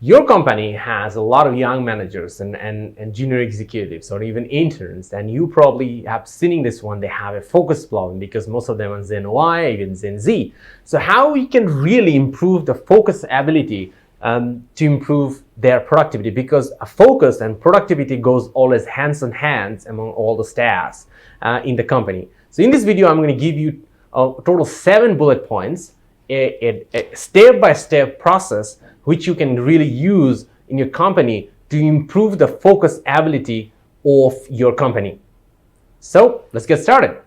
your company has a lot of young managers and junior executives or even interns, and you probably have seen this one, they have a focus problem because most of them are Gen Y, even Gen Z. So how we can really improve the focus ability to improve their productivity, because a focus and productivity goes always hands in hands among all the staffs in the company. So in this video, I'm going to give you a total 7 bullet points, a step-by-step process which you can really use in your company to improve the focus ability of your company. So let's get started.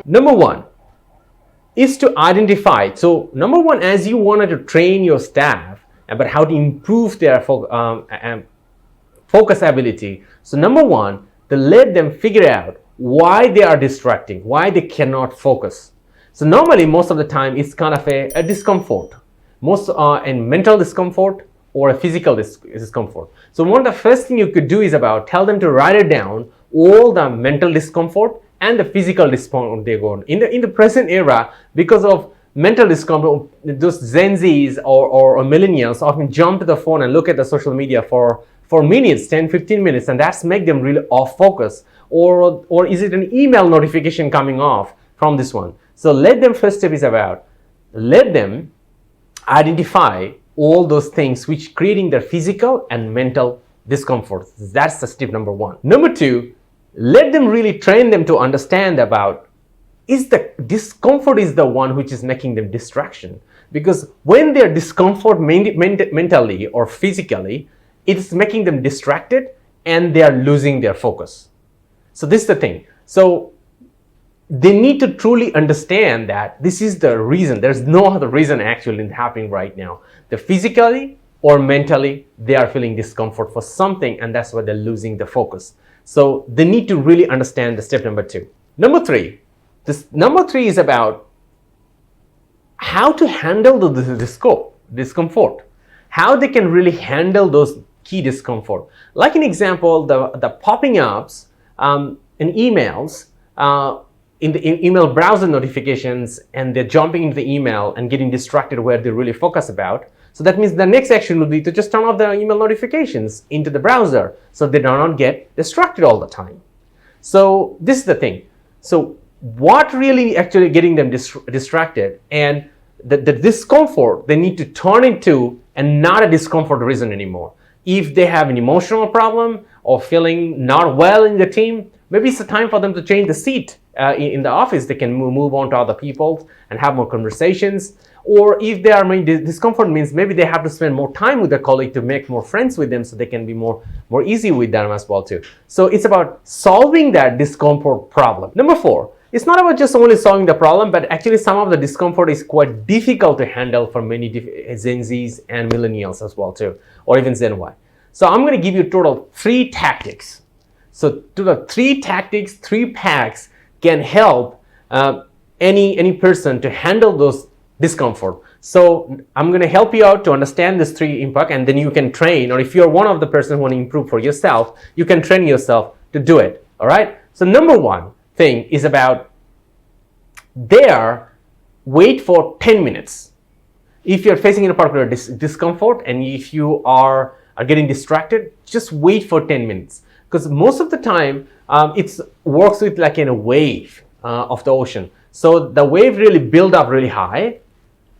Number 1 is to identify. So number 1, as you wanted to train your staff about how to improve their focus ability. So number 1, to let them figure out why they are distracting, why they cannot focus. So normally, most of the time, it's kind of a discomfort, and mental discomfort or a physical discomfort. So one of the first thing you could do is tell them to write it down, all the mental discomfort and the physical discomfort they go on. In the present era, because of mental discomfort, those Gen Zs or millennials often jump to the phone and look at the social media for minutes, 10-15 minutes, and that's make them really off focus. Or is it an email notification coming off from this one? So let them, first step is let them identify all those things which creating their physical and mental discomfort. That's the step number 1. Number 2, let them really train them to understand about is the discomfort is the one which is making them distraction. Because when they're discomfort mentally or physically, it's making them distracted and they are losing their focus. So this is the thing. So they need to truly understand that this is the reason. There's no other reason actually happening right now. The physically or mentally, they are feeling discomfort for something, and that's why they're losing the focus. So they need to really understand the step number 2. Number 3. Number 3 is about how to handle the discomfort. How they can really handle those key discomfort. Like an example, the popping ups in emails, in the email browser notifications, and they're jumping into the email and getting distracted where they really focus about. So that means the next action would be to just turn off the email notifications into the browser so they do not get distracted all the time. So this is the thing. So what really actually getting them distracted, and the discomfort they need to turn into and not a discomfort reason anymore. If they have an emotional problem or feeling not well in the team, maybe it's the time for them to change the seat in the office. They can move on to other people and have more conversations. Or if they are discomfort means maybe they have to spend more time with their colleague to make more friends with them so they can be more easy with them as well too. So it's about solving that discomfort problem. Number 4, it's not about just only solving the problem, but actually some of the discomfort is quite difficult to handle for many Gen Zs and millennials as well too, or even Gen Y. So I'm going to give you a total 3 tactics. So to the 3 tactics, 3 packs can help any person to handle those discomfort. So I'm going to help you out to understand this 3 impact, and then you can train, or if you're one of the person who want to improve for yourself, you can train yourself to do it. All right. So number 1 thing is about wait for 10 minutes. If you're facing a particular discomfort and if you are getting distracted, just wait for 10 minutes. Because most of the time, it works with like in a wave of the ocean. So the wave really build up really high,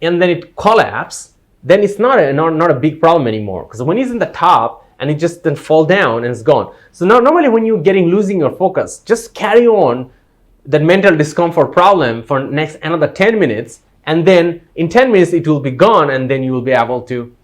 and then it collapse. Then it's not a big problem anymore. Because when it's in the top and it just then fall down and it's gone. So now normally when you're losing your focus, just carry on that mental discomfort problem for next another 10 minutes, and then in 10 minutes it will be gone, and then you will be able to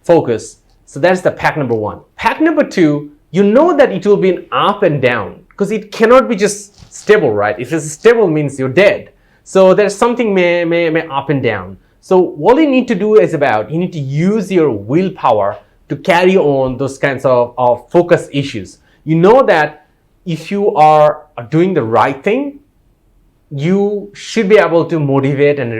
focus. So that's the pack number 1. Pack number 2, you know that it will be an up and down, because it cannot be just stable, right? If it's stable means you're dead. So there's something may up and down. So all you need to do is you need to use your willpower to carry on those kinds of focus issues. You know that if you are doing the right thing, you should be able to motivate and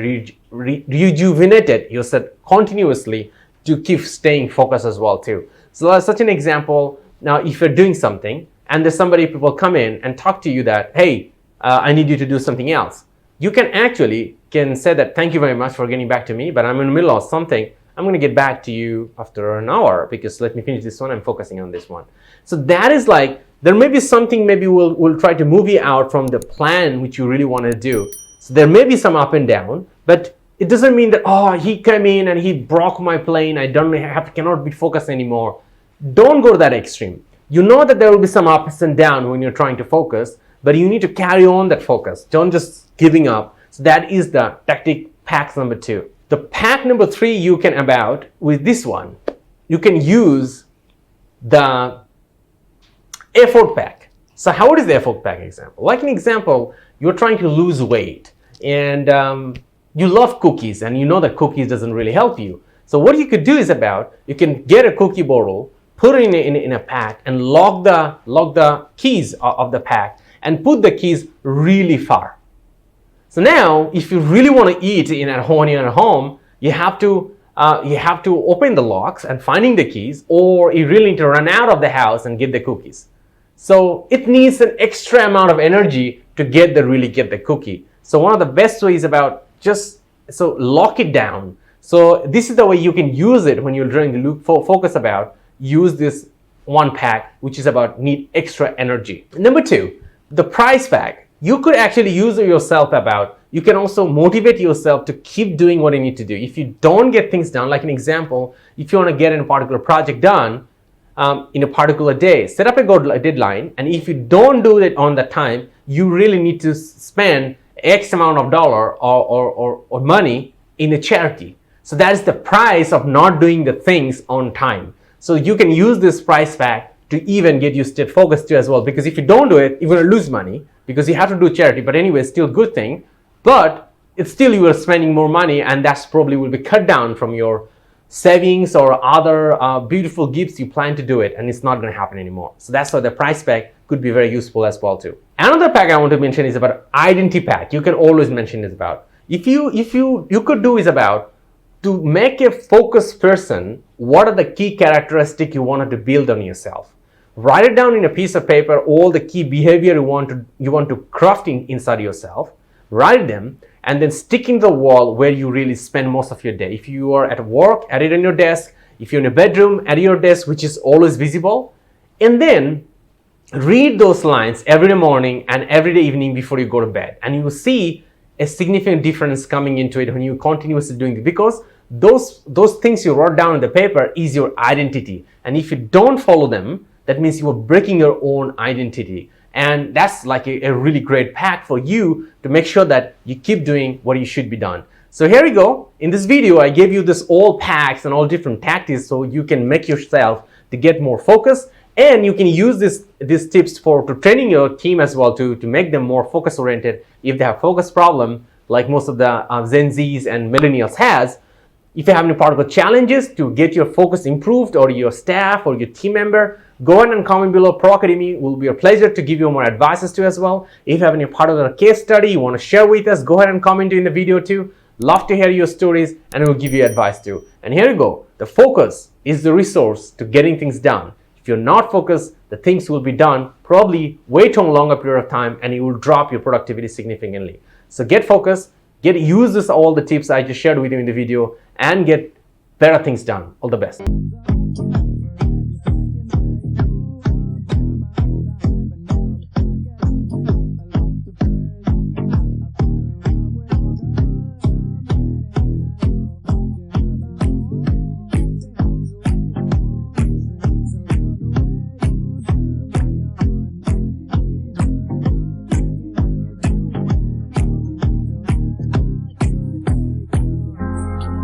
rejuvenate yourself continuously to keep staying focused as well too. So as such an example, now if you're doing something and there's people come in and talk to you that, hey, I need you to do something else. you can say that thank you very much for getting back to me, but I'm in the middle of something. I'm going to get back to you after an hour because let me finish this one. I'm focusing on this one. So that is like, there may be something, maybe we'll try to move you out from the plan which you really want to do. So there may be some up and down, but it doesn't mean that, oh, he came in and he broke my plane. I cannot be focused anymore. Don't go to that extreme. You know that there will be some ups and downs when you're trying to focus, but you need to carry on that focus. Don't just giving up. So that is the tactic pack number 2. The pack number 3 you can about with this one, you can use the effort pack. So how is the effort pack example? Like an example, you're trying to lose weight and you love cookies and you know that cookies doesn't really help you. So what you could do is you can get a cookie bottle, put it in a pack and lock the keys of the pack and put the keys really far. So now, if you really want to eat when you're at home, you have to open the locks and finding the keys, or you really need to run out of the house and get the cookies. So it needs an extra amount of energy to get the cookie. So one of the best ways lock it down. So this is the way you can use it when you're doing the focus use this one pack, which is need extra energy. Number 2, the price pack. You could actually use it yourself you can also motivate yourself to keep doing what you need to do. If you don't get things done, like an example, if you want to get a particular project done in a particular day, set up a deadline, and if you don't do it on that time, you really need to spend X amount of dollar or money in a charity. So that is the price of not doing the things on time. So you can use this price pack to even get you stay focused too as well, because if you don't do it, you're going to lose money because you have to do charity. But anyway, it's still a good thing, but it's still you are spending more money, and that's probably will be cut down from your savings or other beautiful gifts you plan to do it, and it's not going to happen anymore. So that's why the price pack could be very useful as well too. Another pack I want to mention is about identity pack. You can always mention it about. If you could do is about to make a focused person, what are the key characteristics you wanted to build on yourself? Write it down in a piece of paper, all the key behavior you want to craft inside yourself. Write them and then stick in the wall where you really spend most of your day. If you are at work, add it on your desk. If you're in a bedroom, add your desk, which is always visible. And then read those lines every morning and every evening before you go to bed. And you will see a significant difference coming into it when you continuously doing it, because those things you wrote down on the paper is your identity. And if you don't follow them, that means you are breaking your own identity. And that's like a really great pack for you to make sure that you keep doing what you should be done. So here we go. In this video, I gave you this all packs and all different tactics so you can make yourself to get more focused, and you can use these tips to training your team as well to make them more focus oriented if they have focus problem like most of the Gen Zs and millennials has. If you have any particular challenges to get your focus improved, or your staff or your team member, go ahead and comment below. Pro Academy will be a pleasure to give you more advices to as well. If you have any part of the case study you want to share with us, go ahead and comment in the video too. Love to hear your stories, and we'll give you advice too. And here you go. The focus is the resource to getting things done. If you're not focused, the things will be done probably way too longer period of time, and it will drop your productivity significantly. So get focused, use all the tips I just shared with you in the video, and get better things done. All the best.